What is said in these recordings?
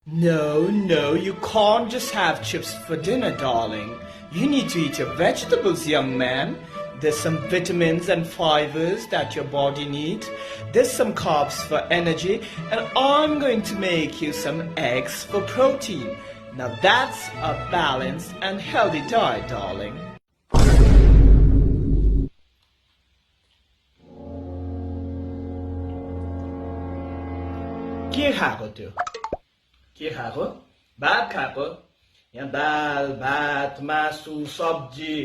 No, you can't just have chips for dinner, darling. You need to eat your vegetables, young man. There's some vitamins and fibers that your body needs. There's some carbs for energy. And I'm going to make you some eggs for protein. Now that's a balanced and healthy diet, darling. के खाएको त्यो के खाएको भात खाएको यहाँ दाल भात मासु सब्जी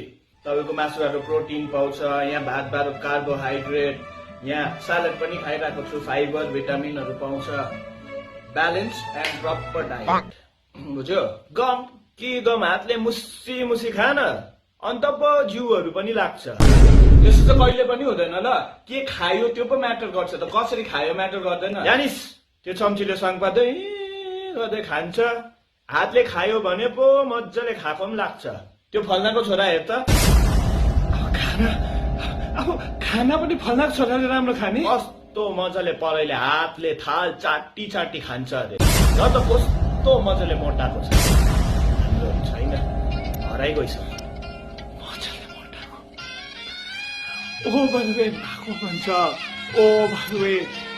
तपाईको मासुबाट प्रोटिन पाउँछ यहाँ भातबाट कार्बोहाइड्रेट यहाँ सलाद पनि खाइरहेको छु फाइबर भिटामिनहरु पाउँछ ब्यालेन्स एन्ड प्रपर डाइट बुझ्यो गम हातले मुसी मुसी खान अन्त पो जिउहरु पनि लाग्छ त्यस्तो त कहिले पनि हुँदैन ल के खायो त्यो पो म्याटर गर्छ त कसरी खायो म्याटर गर्दैन जानिस त्यो चम्चीले संपादै गर्दै खान्छ हातले खायो भने पो मज्जाले खाएको पनि लाग्छ त्यो फल्नाको छोरा हेर त खाना पनि फल्नाको छोराले राम्रो खाने कस्तो मजाले परैले हातले थाल चाटी चाटी खान्छ अरे र त कस्तो मजाले मोटाको छ हाम्रो छैन हराइ गइछ मजाले मोटाको ओ भाइ भाको भन्छ ओ भाइ